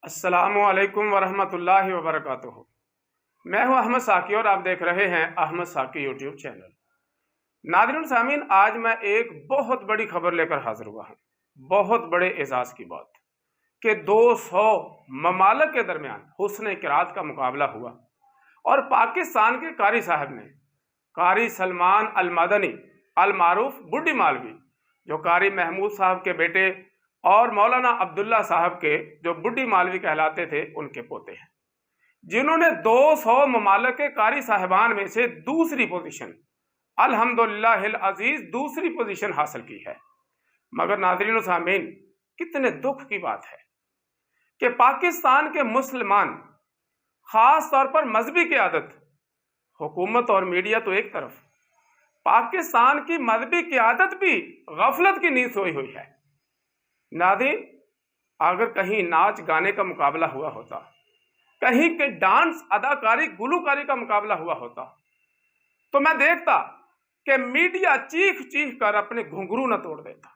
السلام علیکم ورحمۃ اللہ وبرکاتہ۔ میں ہوں احمد ساکی اور آپ دیکھ رہے ہیں احمد ساکی یوٹیوب چینل۔ ناظرین سامعین، آج میں ایک بہت بڑی خبر لے کر حاضر ہوا ہوں، بہت بڑے اعزاز کی بات کہ 200 ممالک کے درمیان حسن قرات کا مقابلہ ہوا اور پاکستان کے قاری صاحب نے، قاری سلمان المدنی المعروف بڈی مالوی، جو قاری محمود صاحب کے بیٹے اور مولانا عبداللہ صاحب کے جو بڈی مالوی کہلاتے تھے ان کے پوتے ہیں، جنہوں نے 200 ممالک کے قاری صاحبان میں سے دوسری پوزیشن، الحمدللہ العزیز دوسری پوزیشن حاصل کی ہے۔ مگر ناظرین و سامعین، کتنے دکھ کی بات ہے کہ پاکستان کے مسلمان، خاص طور پر مذہبی قیادت، حکومت اور میڈیا تو ایک طرف، پاکستان کی مذہبی قیادت بھی غفلت کی نیند سوئی ہوئی ہے۔ ناظرین، اگر کہیں ناچ گانے کا مقابلہ ہوا ہوتا، کہیں کہ ڈانس اداکاری گلوکاری کا مقابلہ ہوا ہوتا، تو میں دیکھتا کہ میڈیا چیخ چیخ کر اپنے گھنگرو نہ توڑ دیتا۔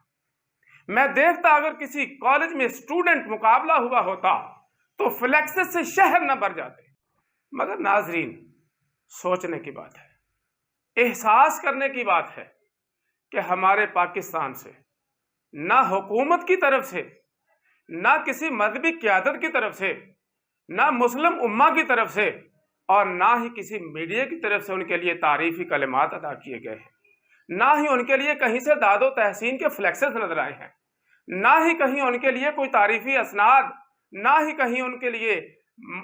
میں دیکھتا اگر کسی کالج میں اسٹوڈنٹ مقابلہ ہوا ہوتا تو فلیکسز سے شہر نہ بھر جاتے۔ مگر ناظرین، سوچنے کی بات ہے، احساس کرنے کی بات ہے کہ ہمارے پاکستان سے نہ حکومت کی طرف سے، نہ کسی مذہبی قیادت کی طرف سے، نہ مسلم امہ کی طرف سے، اور نہ ہی کسی میڈیا کی طرف سے ان کے لیے تعریفی کلمات ادا کیے گئے ہیں، نہ ہی ان کے لیے کہیں سے داد و تحسین کے فلیکسز نظر آئے ہیں، نہ ہی کہیں ان کے لیے کوئی تعریفی اسناد، نہ ہی کہیں ان کے لیے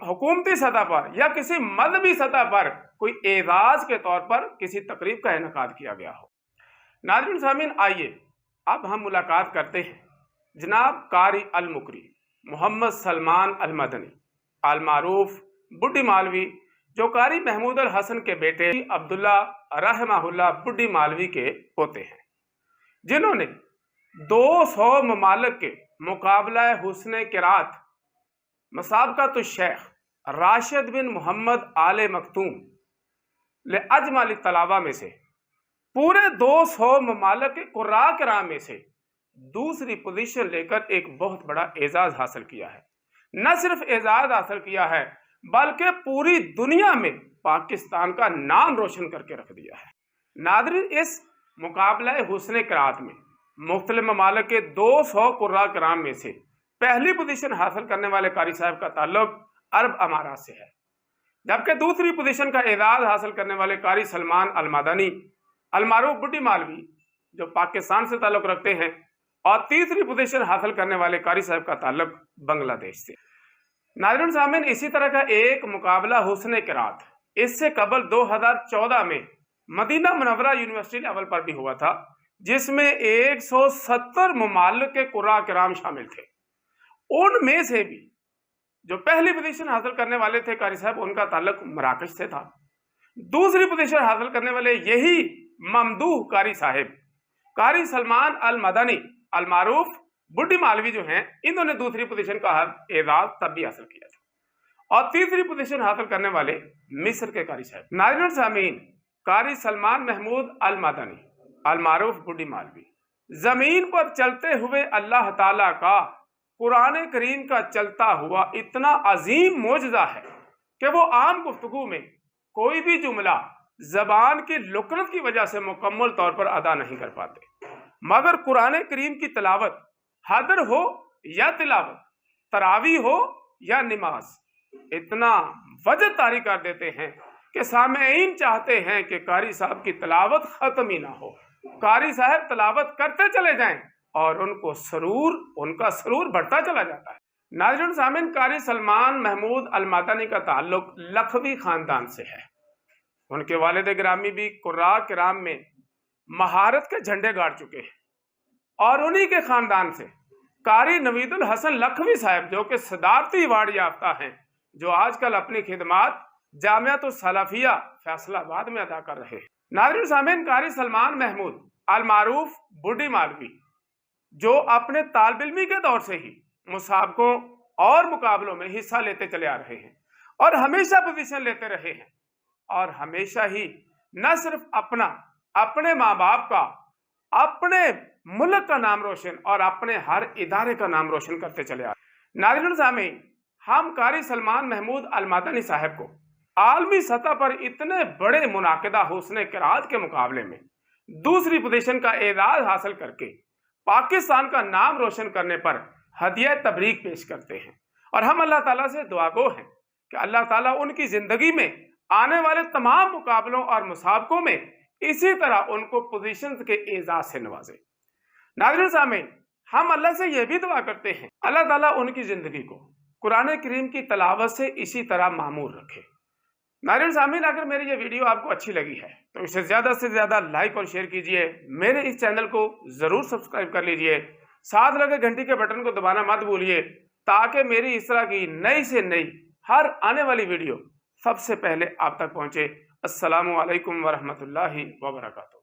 حکومتی سطح پر یا کسی مذہبی سطح پر کوئی اعزاز کے طور پر کسی تقریب کا انعقاد کیا گیا ہو۔ ناظرین سامعین، آئیے اب ہم ملاقات کرتے ہیں جناب قاری المقری محمد سلمان المدنی المعروف بڈی مالوی، جو قاری محمود الحسن کے بیٹے عبداللہ رحمہ اللہ بڈی مالوی کے پوتے ہیں، جنہوں نے 200 ممالک کے مقابلہ حسن قرات مسابقۃ الشیخ راشد بن محمد آل مختوم لأجمل الطلبہ میں سے پورے 200 ممالک کے قراء کرام میں سے دوسری پوزیشن لے کر ایک بہت بڑا اعزاز حاصل کیا ہے۔ نہ صرف اعزاز حاصل کیا ہے بلکہ پوری دنیا میں پاکستان کا نام روشن کر کے رکھ دیا ہے۔ ناظرین، اس مقابلہ حسن قرات میں مختلف ممالک کے 200 قراء کرام میں سے پہلی پوزیشن حاصل کرنے والے قاری صاحب کا تعلق عرب امارات سے ہے، جبکہ دوسری پوزیشن کا اعزاز حاصل کرنے والے قاری سلمان المدنی المعروف بڈی مالوی، جو پاکستان سے تعلق رکھتے ہیں، اور تیسری پوزیشن حاصل کرنے والے قاری صاحب کا تعلق بنگلہ دیش سے۔ ناظرین سامعین، اسی طرح کا ایک مقابلہ حسن قرات اس سے قبل 2014 میں مدینہ منورہ یونیورسٹی لیول پر بھی ہوا تھا، جس میں 170 ممالک کے قراء کرام شامل تھے۔ ان میں سے بھی جو پہلی پوزیشن حاصل کرنے والے تھے قاری صاحب، ان کا تعلق مراکش سے تھا۔ دوسری پوزیشن حاصل کرنے والے یہی ممدوح قاری صاحب، قاری سلمان المدنی المعروف بڈی مالوی جو ہیں، انہوں نے دوسری پوزیشن کا اعزاز تب بھی حاصل کیا تھا۔ اور تیسری پوزیشن حاصل کرنے والے مصر کے قاری صاحب۔ ناظرین سامعین، قاری سلمان محمود المدنی المعروف بڈی مالوی زمین پر چلتے ہوئے اللہ تعالیٰ کا قرآن کریم کا چلتا ہوا اتنا عظیم معجزہ ہے کہ وہ عام گفتگو میں کوئی بھی جملہ زبان کی لکنت کی وجہ سے مکمل طور پر ادا نہیں کر پاتے، مگر قرآن کریم کی تلاوت حاضر ہو یا تلاوت، تراویح ہو یا نماز، اتنا وجہ طاری کر دیتے ہیں کہ سامعین چاہتے ہیں کہ قاری صاحب کی تلاوت ختم ہی نہ ہو، قاری صاحب تلاوت کرتے چلے جائیں اور ان کا سرور بڑھتا چلا جاتا ہے۔ ناظرین سامعین، قاری سلمان محمود المدنی کا تعلق لکھوی خاندان سے ہے۔ ان کے والد گرامی بھی قراء کرام میں مہارت کے جھنڈے گاڑ چکے ہیں، اور انہی کے خاندان سے قاری نوید الحسن لکھوی صاحب، جو کہ صدارتی ایوارڈ یافتہ ہیں، جو آج کل اپنی خدمات جامعۃ السلفیہ فیصل آباد میں ادا کر رہے ہیں۔ ناظرین سامعین، قاری سلمان محمود المعروف بڈی مالوی، جو اپنے طالب علمی کے دور سے ہی مسابقوں اور مقابلوں میں حصہ لیتے چلے آ رہے ہیں اور ہمیشہ پوزیشن لیتے رہے ہیں، اور ہمیشہ ہی نہ صرف اپنے ماں باپ کا، اپنے ملک کا نام روشن اور اپنے ہر ادارے کا نام روشن کرتے چلے آ رہے ہیں۔ ناظرین سامعین، ہم قاری سلمان محمود المدنی صاحب کو عالمی سطح پر اتنے بڑے منعقدہ حسن قرات کے مقابلے میں دوسری پوزیشن کا اعزاز حاصل کر کے پاکستان کا نام روشن کرنے پر ہدیہ تبریک پیش کرتے ہیں، اور ہم اللہ تعالیٰ سے دعا گو ہیں کہ اللہ تعالیٰ ان کی زندگی میں آنے والے تمام مقابلوں اور مسابقوں میں اسی طرح ان کو پوزیشن کے اعزاز سے نوازے۔ ناظرین سامعین، ہم اللہ سے یہ بھی دعا کرتے ہیں اللہ تعالیٰ ان کی زندگی کو قرآن کریم کی تلاوت سے اسی طرح معمور رکھے۔ ناظرین سامعین، اگر میری یہ ویڈیو آپ کو اچھی لگی ہے تو اسے زیادہ سے زیادہ لائک اور شیئر کیجئے، میرے اس چینل کو ضرور سبسکرائب کر لیجئے، ساتھ لگے گھنٹی کے بٹن کو دبانا مت بھولیے تاکہ میری اس طرح کی نئی سے نئی ہر آنے والی ویڈیو سب سے پہلے آپ تک پہنچے۔ السلام علیکم ورحمۃ اللہ وبرکاتہ۔